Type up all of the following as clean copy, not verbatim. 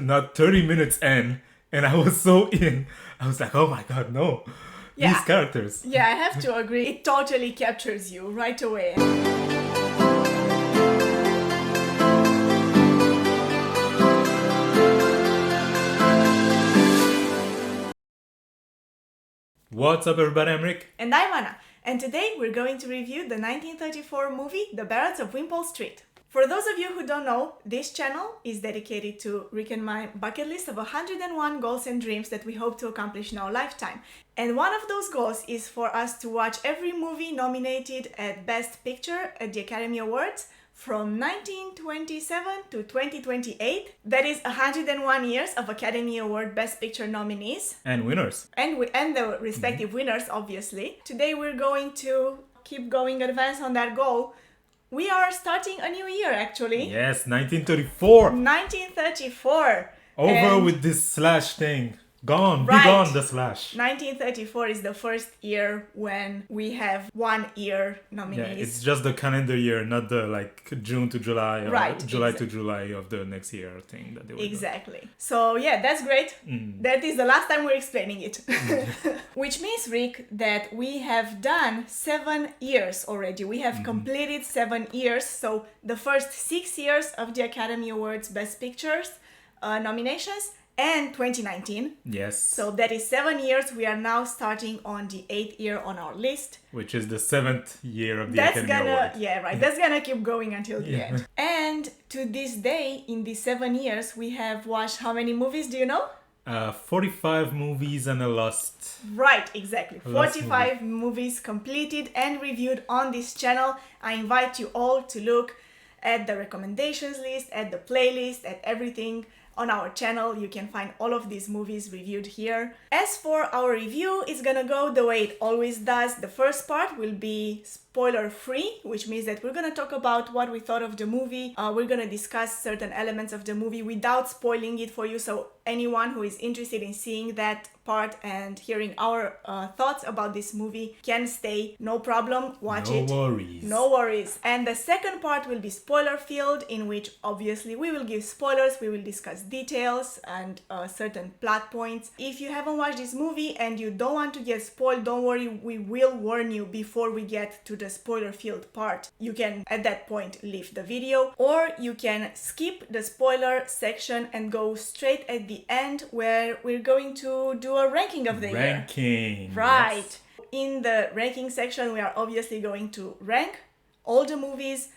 not 30 minutes in, and I was so in. I was like, oh my god, no. Yeah. These characters. Yeah, I have to agree. It totally captures you right away. What's up, everybody? I'm Rick. And I'm Anna. And today we're going to review the 1934 movie, The Barretts of Wimpole Street. For those of you who don't know, this channel is dedicated to Rick and my bucket list of 101 goals and dreams that we hope to accomplish in our lifetime. And one of those goals is for us to watch every movie nominated at Best Picture at the Academy Awards from 1927 to 2028. That is 101 years of Academy Award Best Picture nominees. And winners. And the respective winners, obviously. Today we're going to keep going advance on that goal. We are starting a new year, actually. Yes, 1934. 1934. Over And with this slash thing. Gone. Right. Be gone, the slash. 1934 is the first year when we have 1 year nominees. Yeah, it's just the calendar year, not the June to July or Right, July to July of the next year thing that they were Exactly. So yeah, that's great. That is the last time we're explaining it. Which means, Rick, that we have done 7 years already. We have completed 7 years. So the first 6 years of the Academy Awards Best Pictures nominations and 2019. Yes. So that is 7 years. We are now starting on the 8th year on our list. Which is the 7th year of the That's Academy gonna, Award. yeah, right. That's gonna keep going until the Yeah. end. And to this day, in these 7 years, we have watched how many movies? Do you know? 45 movies and a lost. Right, exactly. Last 45 movies completed and reviewed on this channel. I invite you all to look at the recommendations list, at the playlist, at everything. On our channel, you can find all of these movies reviewed here. As for our review, it's gonna go the way it always does. The first part will be spoiler-free, which means that we're gonna talk about what we thought of the movie. We're gonna discuss certain elements of the movie without spoiling it for you, so anyone who is interested in seeing that part and hearing our thoughts about this movie can stay, no problem, watch it. No worries. No worries. And the second part will be spoiler-filled, in which obviously we will give spoilers, we will discuss details and certain plot points. If you haven't watched this movie and you don't want to get spoiled, don't worry, we will warn you before we get to the spoiler-filled part. You can, at that point, leave the video, or you can skip the spoiler section and go straight at the end where we're going to do a ranking of the year. Ranking. Right. Yes. In the ranking section, we are obviously going to rank all the movies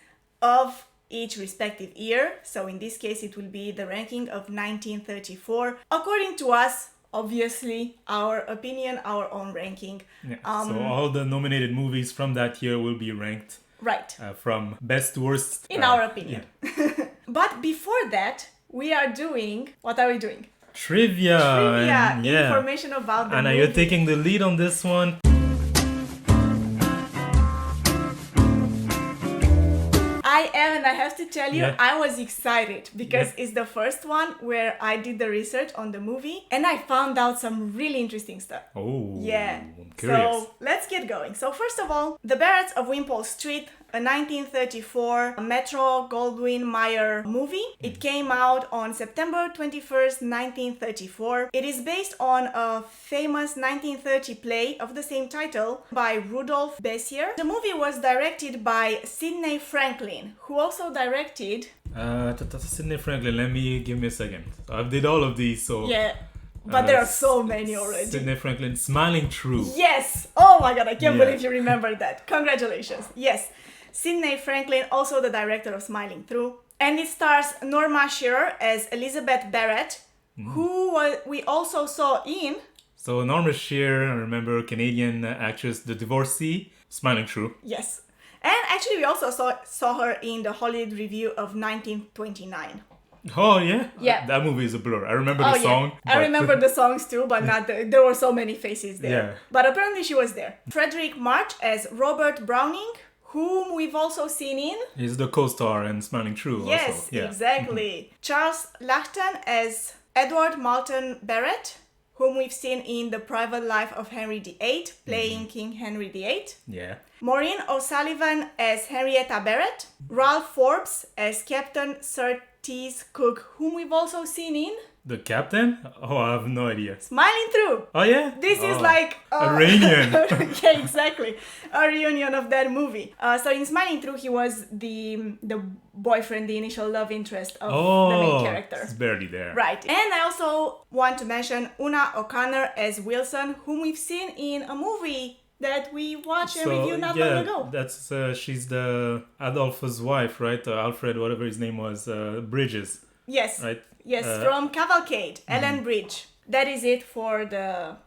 of each respective year. So in this case, it will be the ranking of 1934. According to us, obviously, our opinion, our own ranking. Yeah. So all the nominated movies from that year will be ranked. Right. From best to worst. In our opinion. Yeah. But before that, we are doing... What are we doing? Trivia. Trivia. Yeah. Information about the Anna, movie. you're taking the lead on this one. I am, and I have to tell you, Yeah. I was excited because Yeah. it's the first one where I did the research on the movie and I found out some really interesting stuff. Oh. Yeah. I'm curious. So let's get going. So first of all, The Barretts of Wimpole Street, a 1934 Metro-Goldwyn-Mayer movie. It came out on September 21st, 1934. It is based on a famous 1930 play of the same title by Rudolph Bessier. The movie was directed by Sidney Franklin, who also directed... Sidney Franklin, give me a second. I did all of these, so... Yeah, but there are so many already. Sidney Franklin, Smiling True. Yes! Oh my god, I can't Yeah. believe you remember that. Congratulations. Yes. Sidney Franklin, also the director of Smiling Through. And it stars Norma Shearer as Elizabeth Barrett, who we also saw in... So Norma Shearer, I remember, Canadian actress, The Divorcee, Smiling True. Yes. And actually we also saw her in the Hollywood Review of 1929. Oh, yeah? Yeah. That movie is a blur. I remember the song. I remember the songs too, but not there were so many faces there. Yeah. But apparently she was there. Frederick March as Robert Browning, whom we've also seen in... He's the co-star in Smiling True Yes, also. Yeah. exactly. Charles Laughton as Edward Malton Barrett, whom we've seen in The Private Life of Henry VIII, playing King Henry VIII. Yeah. Maureen O'Sullivan as Henrietta Barrett. Ralph Forbes as Captain Surtees Cook, whom we've also seen in... The captain? Oh, I have no idea. Smiling Through. Oh, yeah? This is Oh. like A reunion. Yeah, exactly. A reunion of that movie. So in Smiling Through, he was the boyfriend, the initial love interest of the main character. It's barely there. Right. And I also want to mention Una O'Connor as Wilson, whom we've seen in a movie that we watched and reviewed not long ago. That's she's the Adolph's wife, right? Alfred, whatever his name was, Bridges. Yes. Right? Yes, from Cavalcade, Ellen Bridge. That is it for the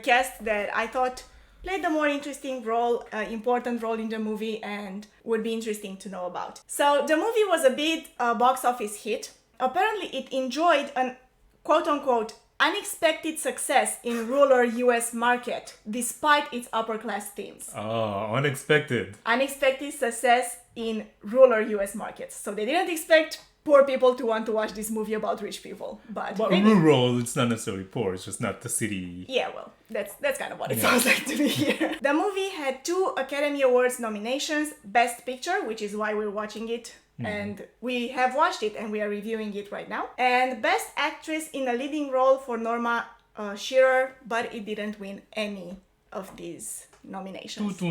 cast that I thought played the more interesting role, important role in the movie, and would be interesting to know about. So the movie was a big box office hit. Apparently it enjoyed an quote-unquote unexpected success in rural US market despite its upper class themes. Oh, unexpected. Unexpected success in rural US markets. So they didn't expect poor people to want to watch this movie about rich people, but maybe. Rural, it's not necessarily poor, it's just not the city. Yeah, well, that's kind of what it sounds like to me here. The movie had 2 Academy Awards nominations, Best Picture, which is why we're watching it, and we have watched it and we are reviewing it right now, and Best Actress in a Leading Role for Norma Shearer, but it didn't win any of these nominations.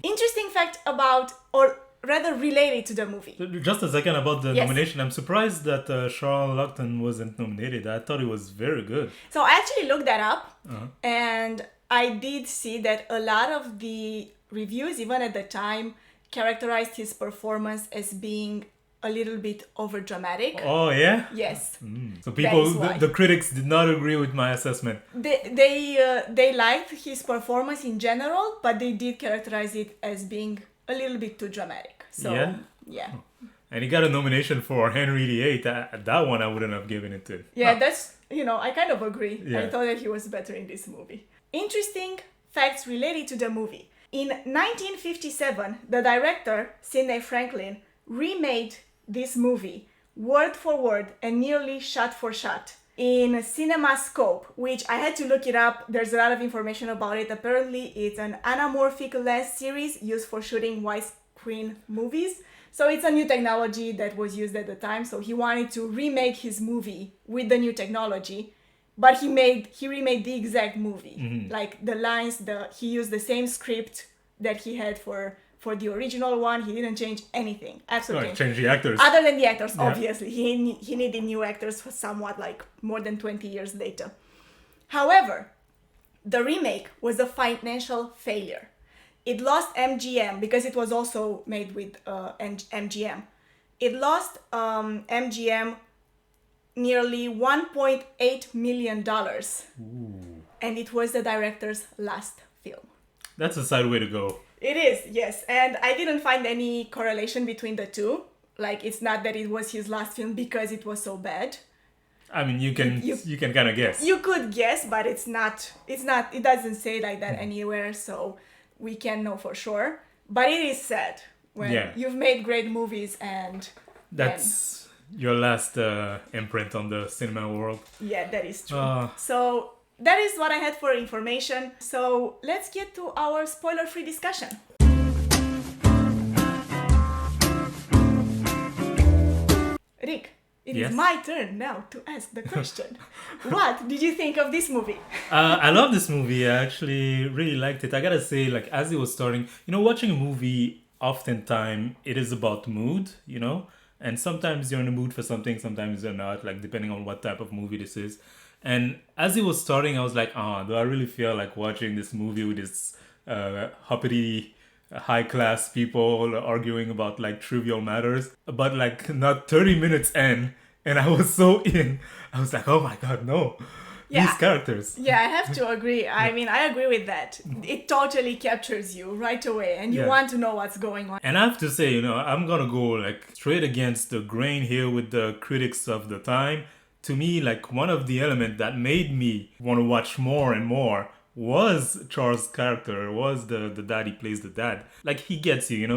Interesting fact about, or rather related to the movie. Just a second about the Yes. nomination. I'm surprised that Charles Lockton wasn't nominated. I thought it was very good. So I actually looked that up, and I did see that a lot of the reviews, even at the time, characterized his performance as being a little bit overdramatic. Oh, yeah? Yes. So people, is why. the critics did not agree with my assessment. They liked his performance in general, but they did characterize it as being a little bit too dramatic. So, yeah. And he got a nomination for Henry VIII. That one I wouldn't have given it to. Yeah, that's, I kind of agree. Yeah. I thought that he was better in this movie. Interesting facts related to the movie. In 1957, the director, Sidney Franklin, remade this movie word for word and nearly shot for shot in CinemaScope, which I had to look it up. There's a lot of information about it. Apparently, it's an anamorphic lens series used for shooting widescreen movies. So it's a new technology that was used at the time. So he wanted to remake his movie with the new technology, but he remade the exact movie. Like the lines, he used the same script that he had for the original one. He didn't change anything. Absolutely. Right, change the actors. Other than the actors, obviously. He needed new actors for somewhat like more than 20 years later. However, the remake was a financial failure. It lost MGM because it was also made with MGM. It lost MGM nearly $1.8 million. And it was the director's last film. That's a sad way to go. It is, yes. And I didn't find any correlation between the two. Like, it's not that it was his last film because it was so bad. I mean, you can kind of guess. You could guess, but it doesn't say like that anywhere, so we can't know for sure. But it is sad when you've made great movies and that's your last imprint on the cinema world. Yeah, that is true. So that is what I had for information. So let's get to our spoiler-free discussion. Rick, it is my turn now to ask the question. What did you think of this movie? I love this movie. I actually really liked it. I gotta say, like, as it was starting, watching a movie, oftentimes it is about mood, and sometimes you're in the mood for something, sometimes you're not, like, depending on what type of movie this is. And as it was starting, I was like, do I really feel like watching this movie with this uppity, high-class people arguing about, like, trivial matters? But, like, not 30 minutes in, and I was so in. I was like, oh my god, no. Yeah. These characters. Yeah, I have to agree. I mean, I agree with that. It totally captures you right away, and you want to know what's going on. And I have to say, I'm gonna go, like, straight against the grain here with the critics of the time. To me, like, one of the elements that made me want to watch more and more was Charles' character, was the dad. He plays the dad. Like, he gets you,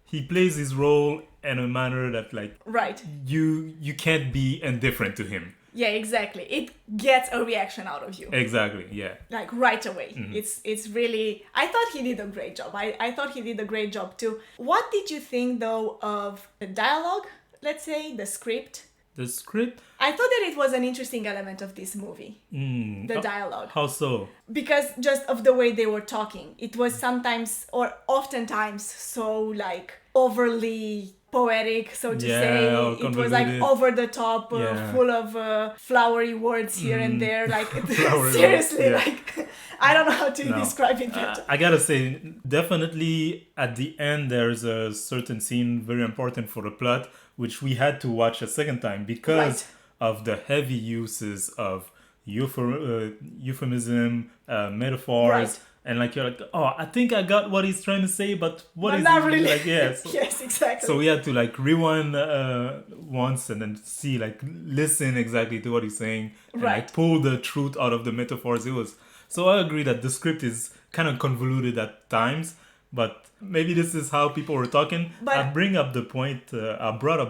he plays his role in a manner that, like, right, you can't be indifferent to him. Yeah, exactly. It gets a reaction out of you. Exactly, yeah. Like, right away. It's really... I thought he did a great job. I thought he did a great job, too. What did you think, though, of the dialogue, let's say, the script? The script? I thought that it was an interesting element of this movie, the Oh, dialogue. how so? Because just of the way they were talking. It was sometimes, or oftentimes, so like overly poetic, so to Yeah, say. or It was like convoluted. over the top, Yeah. full of flowery words here and there. Like, Flowery seriously, words, yeah. like, I don't know how to No. describe it better. I gotta say, definitely at the end, there's a certain scene very important for the plot, which we had to watch a second time because of the heavy uses of euphemism, metaphors. Right. And like you're like, oh, I think I got what he's trying to say, but what But is not he really. like? Yes. Yes, exactly. So we had to like rewind once and then see, like, listen exactly to what he's saying and Right. like pull the truth out of the metaphors. It was so I agree that the script is kind of convoluted at times, but maybe this is how people were talking. But- I brought up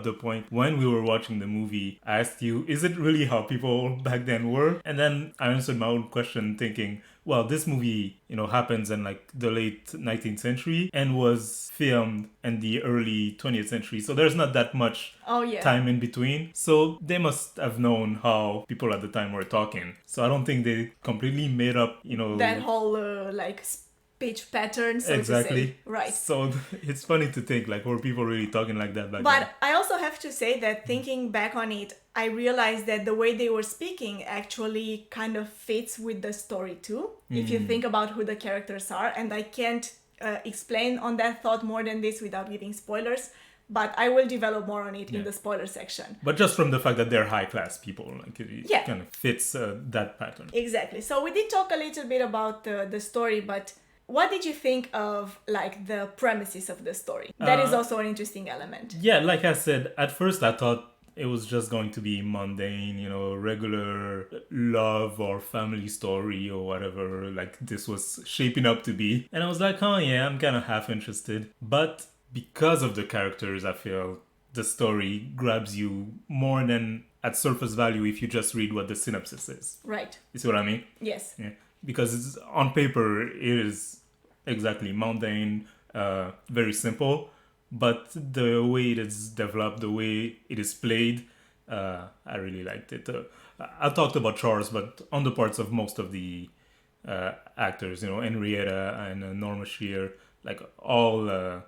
the point when we were watching the movie. I asked you, is it really how people back then were? And then I answered my own question thinking, well, this movie, happens in like the late 19th century and was filmed in the early 20th century. So there's not that much Oh, yeah. time in between. So they must have known how people at the time were talking. So I don't think they completely made up, That whole, like, speech pattern, so to exactly. say. Right. So it's funny to think, like, were people really talking like that back then? But I also have to say that thinking back on it, I realized that the way they were speaking actually kind of fits with the story too. If you think about who the characters are, and I can't explain on that thought more than this without giving spoilers, but I will develop more on it in the spoiler section. But just from the fact that they're high class people, like it Yeah. kind of fits that pattern. Exactly. So we did talk a little bit about the story, but what did you think of like the premises of the story? That is also an interesting element. Yeah, like I said, at first I thought it was just going to be mundane, regular love or family story or whatever, like this was shaping up to be. And I was like, oh yeah, I'm kind of half interested. But because of the characters, I feel the story grabs you more than at surface value if you just read what the synopsis is. Right. You see what I mean? Yes. Yeah. Because it's, on paper, it is exactly mundane, very simple. But the way it is developed, the way it is played, I really liked it. I talked about Charles, but on the parts of most of the actors, Henrietta and Norma Shear, like all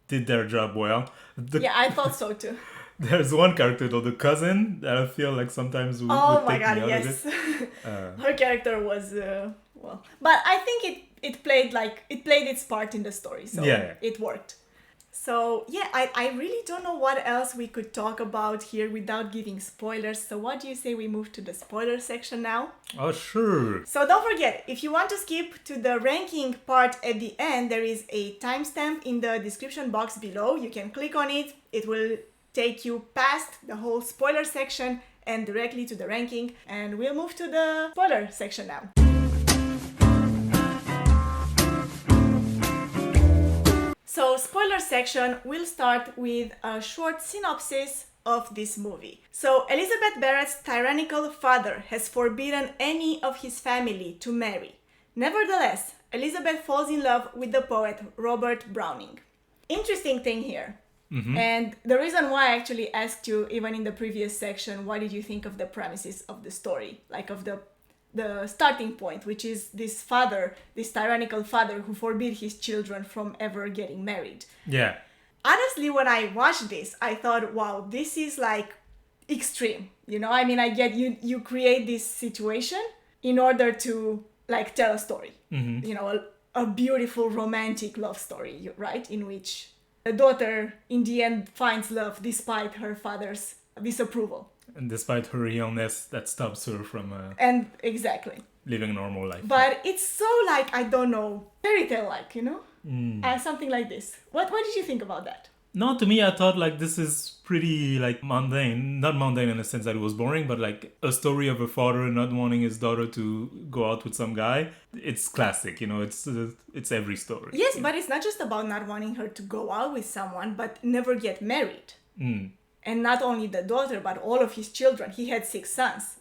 did their job well. Yeah, I thought so too. There's one character though, the cousin, that I feel like sometimes would Oh take my me god, out of yes. it. Her character was well, but I think it played its part in the story, so Yeah. it worked. So yeah, I really don't know what else we could talk about here without giving spoilers. So what do you say we move to the spoiler section now? Oh, sure. So don't forget, if you want to skip to the ranking part at the end, there is a timestamp in the description box below. You can click on it. It will take you past the whole spoiler section and directly to the ranking. And we'll move to the spoiler section now. So, spoiler section, we'll start with a short synopsis of this movie. So, Elizabeth Barrett's tyrannical father has forbidden any of his family to marry. Nevertheless, Elizabeth falls in love with the poet Robert Browning. Interesting thing here. And the reason why I actually asked you, even in the previous section, what did you think of the premises of the story? Like of the starting point, which is this father, this tyrannical father who forbid his children from ever getting married. Yeah. Honestly, when I watched this, I thought, wow, this is like extreme. I mean, I get you create this situation in order to like tell a story. A beautiful romantic love story, right? In which the daughter in the end finds love despite her father's disapproval. And despite her illness, that stops her from And exactly. living a normal life. But it's so like, I don't know, fairy tale like, something like this. What did you think about that? No, to me, I thought like this is pretty like mundane. Not mundane in the sense that it was boring, but like a story of a father not wanting his daughter to go out with some guy. It's classic, it's every story. Yes, but it's not just about not wanting her to go out with someone, but never get married. And not only the daughter, but all of his children. He had 6 sons.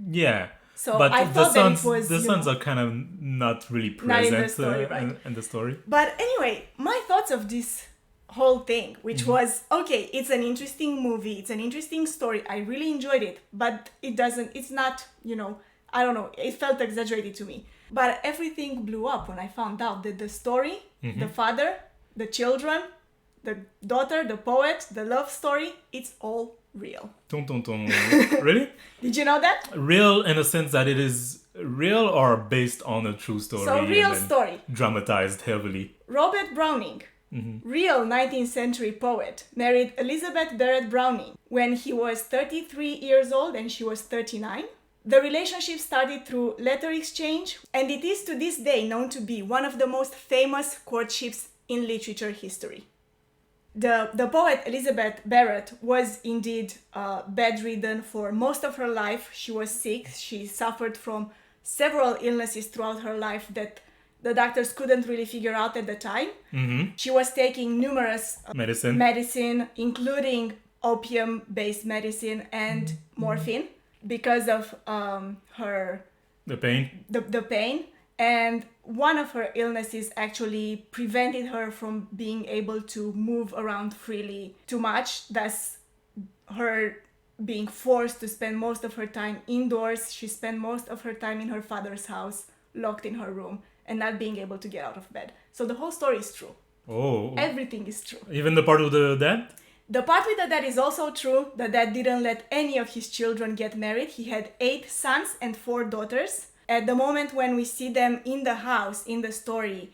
Yeah. So but I the thought sons, that it was, the sons are kind of not really Not in present the story, right? in the story. But anyway, my thoughts of this whole thing, which was, okay, it's an interesting movie, it's an interesting story, I really enjoyed it, but it's not, I don't know, it felt exaggerated to me. But everything blew up when I found out that the story, the father, the children, the daughter, the poet, the love story, it's all real. Tum, tum, tum. Really? Did you know that? Real in a sense that it is real or based on a true story? So, real and then story. Dramatized heavily. Robert Browning, real 19th century poet, married Elizabeth Barrett Browning when he was 33 years old and she was 39. The relationship started through letter exchange, and it is to this day known to be one of the most famous courtships in literature history. The poet Elizabeth Barrett was indeed bedridden for most of her life. She was sick. She suffered from several illnesses throughout her life that the doctors couldn't really figure out at the time. She was taking numerous medicine, including opium-based medicine and morphine, because of the pain. The pain. And one of her illnesses actually prevented her from being able to move around freely too much, thus her being forced to spend most of her time indoors. She spent most of her time in her father's house, locked in her room, and not being able to get out of bed. So the whole story is true. Oh. Everything is true. Even the part with the dad? The part with the dad is also true. The dad didn't let any of his children get married. He had 8 sons and 4 daughters. At the moment when we see them in the house, in the story,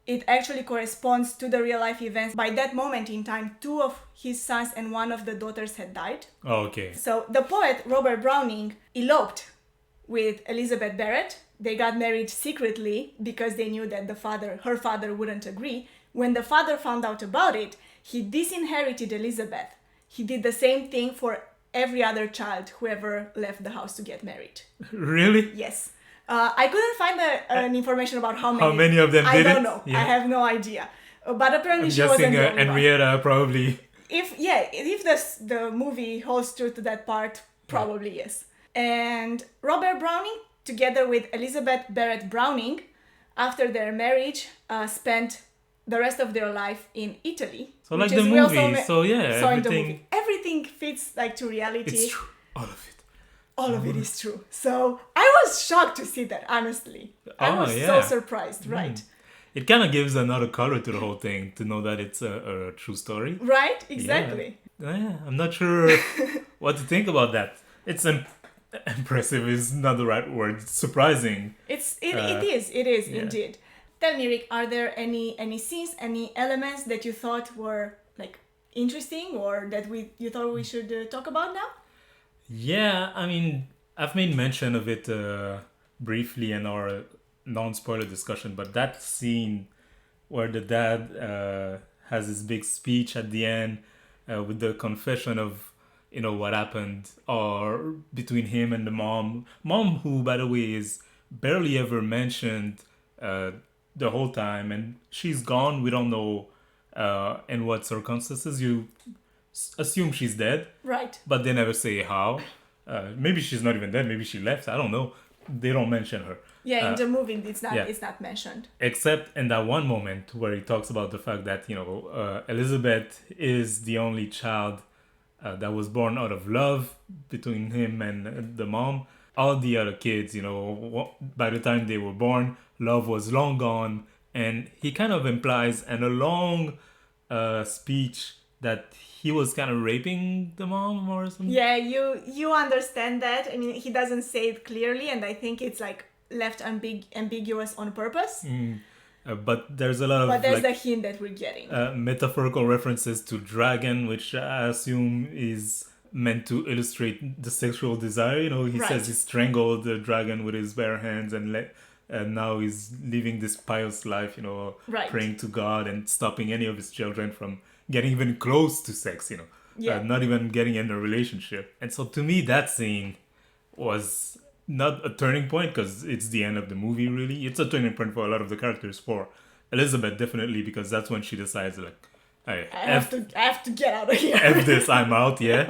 it actually corresponds to the real life events. By that moment in time, 2 of his sons and 1 of the daughters had died. Oh, okay. So the poet Robert Browning eloped with Elizabeth Barrett. They got married secretly because they knew that her father wouldn't agree. When the father found out about it, he disinherited Elizabeth. He did the same thing for every other child who ever left the house to get married. Really? Yes. I couldn't find an information about how many. How many of them did it? I don't know. Yeah. I have no idea. But apparently she guessing wasn't the only Henrietta one. probably. If the movie holds true to that part, probably yes. And Robert Browning, together with Elizabeth Barrett Browning, after their marriage, spent the rest of their life in Italy. So like the movie. So yeah, everything fits like to reality. It's true. All of it. All of it is true. So I was shocked to see that, honestly. I was so surprised, right? It kind of gives another color to the whole thing to know that it's a true story. Right? Exactly. Yeah, I'm not sure what to think about that. It's impressive is not the right word. It's surprising. It is indeed. Tell me, Rick, are there any scenes, any elements that you thought were like interesting or that you thought we should talk about now? Yeah, I mean, I've made mention of it briefly in our non-spoiler discussion, but that scene where the dad has his big speech at the end with the confession of what happened or between him and the mom who, by the way, is barely ever mentioned the whole time, and she's gone. We don't know in what circumstances. You assume she's dead, right? But they never say how. Maybe she's not even dead. Maybe she left. I don't know. They don't mention her. Yeah, in the movie, it's not mentioned. Except in that one moment where he talks about the fact that Elizabeth is the only child that was born out of love between him and the mom. All the other kids, by the time they were born, love was long gone, and he kind of implies in a long speech that he was kind of raping the mom or something. Yeah, you understand that. I mean, he doesn't say it clearly, and I think it's like left ambiguous on purpose. But there's a lot of... But there's the hint that we're getting. Metaphorical references to dragon, which I assume is meant to illustrate the sexual desire. He says he strangled the dragon with his bare hands and now he's living this pious life, praying to God and stopping any of his children from getting even close to sex, not even getting in a relationship. And so to me, that scene was not a turning point because it's the end of the movie, really. It's a turning point for a lot of the characters. For Elizabeth, definitely, because that's when she decides, like, I have to get out of here. F this, I'm out, yeah.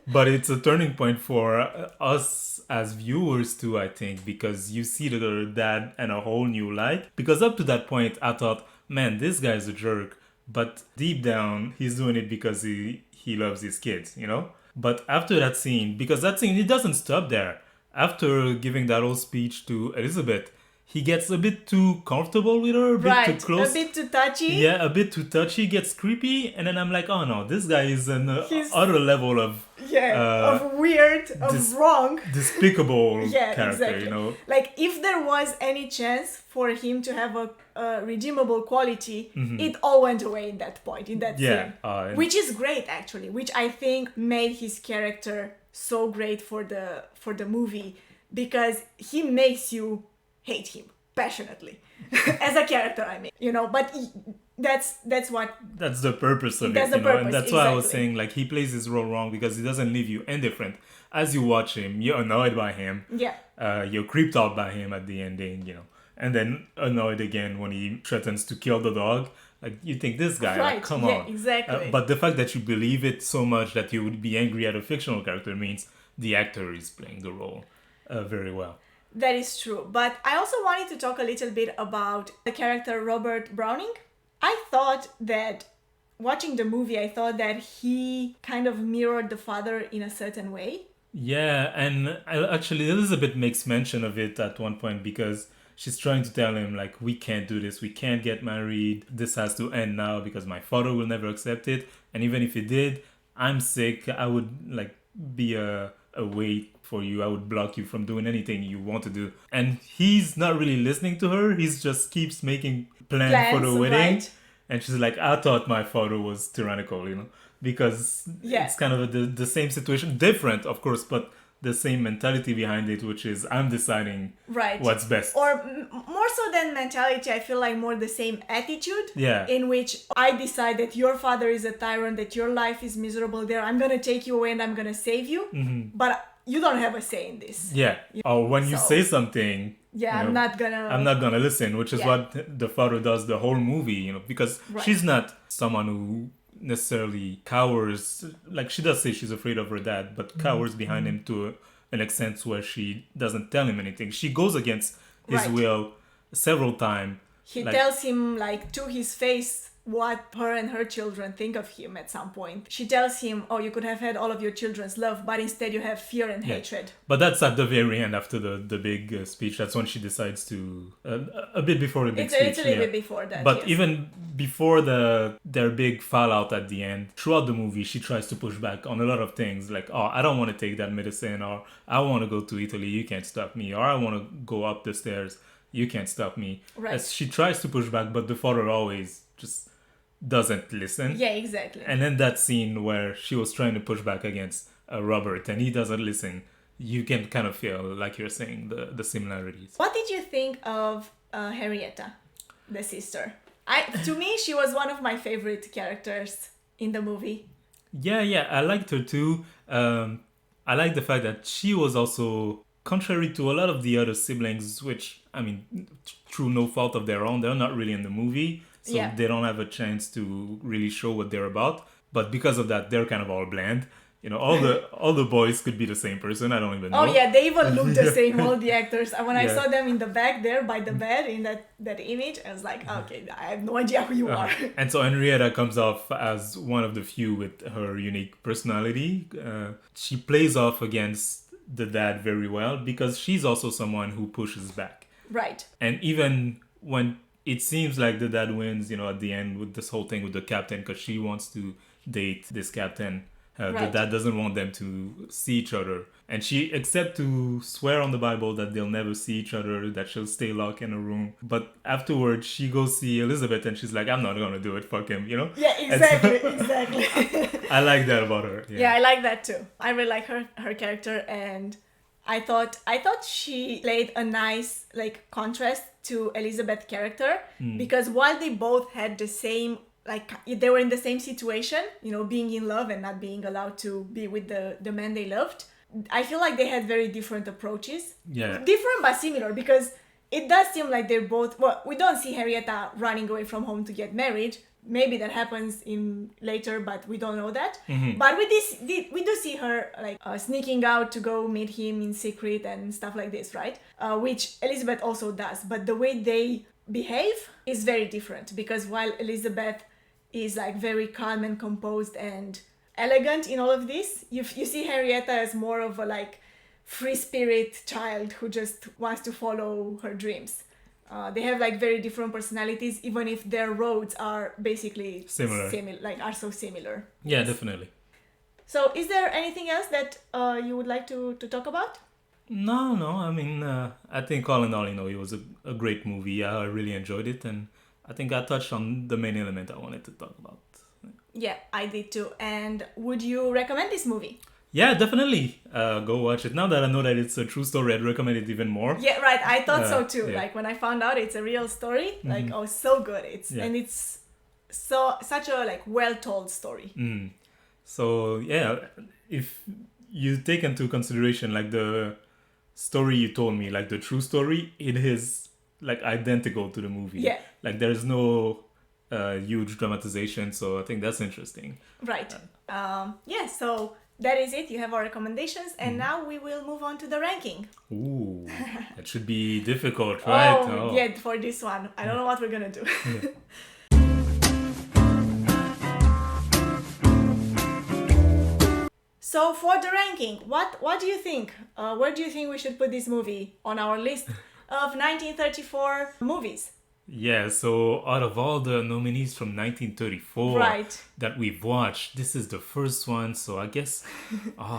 But it's a turning point for us as viewers too, I think, because you see the dad in a whole new light. Because up to that point, I thought, man, this guy's a jerk. but deep down he's doing it because he loves his kids, you know. But after that scene, because that scene, it doesn't stop there. After giving that whole speech to Elizabeth, he gets a bit too comfortable with her, a bit too Right, close. a bit too touchy. Yeah, a bit too touchy, gets creepy, and then I'm like, oh no, this guy is an He's- other level of Of weird, of wrong. despicable Yeah, character, exactly. you know. Like, if there was any chance for him to have a redeemable quality, it all went away in that point, in that Yeah, scene. and- Which is great, actually, which I think made his character so great for the movie, because he makes you hate him passionately. As a character, I mean. You know, but that's what... That's the purpose of That's it, the you know, and purpose, that's why I was exactly. saying, like, he plays his role wrong because he doesn't leave you indifferent. As you watch him, you're annoyed by him. Yeah. You're creeped out by him at the ending, you know, and then annoyed again when he threatens to kill the dog. Like, you think, this guy, Right, like, come yeah, on. exactly. But the fact that you believe it so much that you would be angry at a fictional character means the actor is playing the role very well. That is true. But I also wanted to talk a little bit about the character Robert Browning. I thought that, watching the movie, I thought that he kind of mirrored the father in a certain way. Yeah, and actually Elizabeth makes mention of it at one point because she's trying to tell him, like, we can't do this, we can't get married, this has to end now because my father will never accept it, and even if he did, I'm sick, I would, like, be a weight for you, I would block you from doing anything you want to do. And he's not really listening to her, he's just keeps making plans for the wedding. Right. And she's like, I thought my father was tyrannical, you know, because Yeah. it's kind of the same situation, different, of course, but the same mentality behind it, which is I'm deciding Right. what's best. Or more so than mentality, I feel like more the same attitude. Yeah. In which I decide that your father is a tyrant, that your life is miserable there, I'm gonna take you away and I'm gonna save you. But you don't have a say in this. Yeah. Or when you So- say something, Yeah, you I'm know, not gonna... I'm not gonna listen, which is Yeah. what the father does the whole movie, you know, because Right. she's not someone who necessarily cowers, like she does say she's afraid of her dad, but cowers behind him to an extent where she doesn't tell him anything. She goes against his Right. will several times. He like- tells him, like, to his face what her and her children think of him at some point. She tells him, oh, you could have had all of your children's love, but instead you have fear and Yeah. hatred. But that's at the very end after the big speech. That's when she decides to a bit before the big It's speech. a little yeah. bit before that, But yes. even before their big fallout at the end, throughout the movie, she tries to push back on a lot of things. Like, oh, I don't want to take that medicine, or I want to go to Italy, you can't stop me, or I want to go up the stairs, you can't stop me. Right. As she tries to push back, but the father always just doesn't listen. Yeah, exactly. And then that scene where she was trying to push back against Robert and he doesn't listen, you can kind of feel, like you're saying, the similarities. What did you think of Henrietta, the sister? To me, she was one of my favorite characters in the movie. Yeah, I liked her too. I like the fact that she was also, contrary to a lot of the other siblings, which, I mean, through no fault of their own, they're not really in the movie, so Yeah. they don't have a chance to really show what they're about. But because of that, they're kind of all bland. You know, all the boys could be the same person. I don't even know. Oh yeah, they even look the same, all the actors. And when I Yeah. saw them in the back there by the bed in that image, I was like, okay, I have no idea who you are. And so Henrietta comes off as one of the few with her unique personality. She plays off against the dad very well because she's also someone who pushes back. Right. And even when it seems like the dad wins, you know, at the end with this whole thing with the captain, because she wants to date this captain. The Right. dad doesn't want them to see each other. And she accepts to swear on the Bible that they'll never see each other, that she'll stay locked in a room. But afterwards, she goes see Elizabeth and she's like, I'm not going to do it, fuck him, you know? Yeah, And so- exactly. I like that about her. Yeah, I like that too. I really like her character, and I thought she played a nice like contrast to Elizabeth's character because while they both had the same, like, they were in the same situation, you know, being in love and not being allowed to be with the man they loved, I feel like they had very different approaches. Yeah. Different but similar, because it does seem like they're both, well, we don't see Henrietta running away from home to get married. Maybe that happens in later, but we don't know that. But we do see her like sneaking out to go meet him in secret and stuff like this, right? Which Elizabeth also does. But the way they behave is very different, because while Elizabeth is like very calm and composed and elegant in all of this. You see Henrietta as more of a like free spirit child who just wants to follow her dreams. They have like very different personalities, even if their roads are basically Similar. Are so similar. Yeah, definitely. So is there anything else that you would like to talk about? No. I mean, I think all in all, it was a great movie. I really enjoyed it, and I think I touched on the main element I wanted to talk about. Yeah, I did too. And would you recommend this movie? Yeah, definitely. Go watch it. Now that I know that it's a true story, I'd recommend it even more. Yeah, right. I thought so too. Yeah. Like when I found out it's a real story, like so good. And it's such a like well told story. So yeah, if you take into consideration like the story you told me, like the true story, it is like identical to the movie. Yeah. Like there's no huge dramatization, so I think that's interesting. Right. Yeah, so that is it. You have our recommendations, and now we will move on to the ranking. Ooh, that should be difficult, right? Oh, yeah, for this one. I don't know what we're gonna do. Yeah. So for the ranking, what do you think? Where do you think we should put this movie on our list of 1934 movies? Yeah, so out of all the nominees from 1934 Right. that we've watched, this is the first one, so I guess,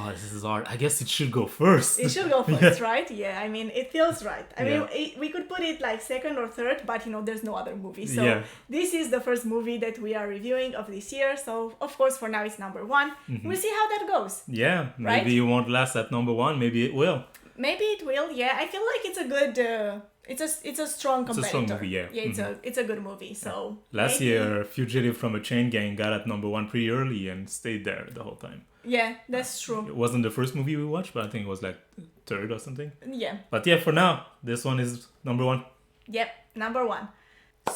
this is hard. I guess it should go first. It should go first, right? Yeah, I mean, it feels right. I Yeah. mean, we could put it like second or third, but there's no other movie. So Yeah. this is the first movie that we are reviewing of this year. So of course, for now, it's number one. We'll see how that goes. Yeah, Right? maybe it won't last at number one, maybe it will. Maybe it will. Yeah, I feel like it's a good. It's a strong competitor. It's a strong movie, yeah. Yeah, it's a good movie. So Last maybe- year, Fugitive from a Chain Gang got at number one pretty early and stayed there the whole time. Yeah, that's true. It wasn't the first movie we watched, but I think it was like third or something. Yeah. But yeah, for now, this one is number one. Yep, number one.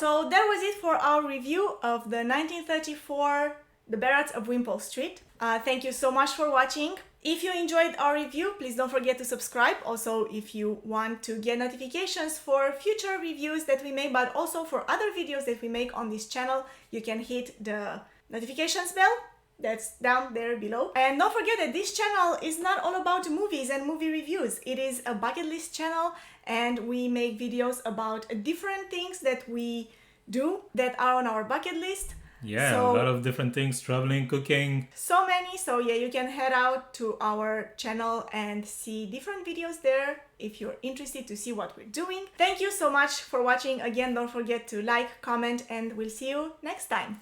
So that was it for our review of the 1934 The Barretts of Wimpole Street. Thank you so much for watching. If you enjoyed our review, please don't forget to subscribe. Also, if you want to get notifications for future reviews that we make, but also for other videos that we make on this channel, you can hit the notifications bell. That's down there below. And don't forget that this channel is not all about movies and movie reviews. It is a bucket list channel, and we make videos about different things that we do that are on our bucket list. Yeah, So- a lot of different things, traveling, cooking. So many, so yeah, you can head out to our channel and see different videos there if you're interested to see what we're doing. Thank you so much for watching. Again, don't forget to like, comment, and we'll see you next time.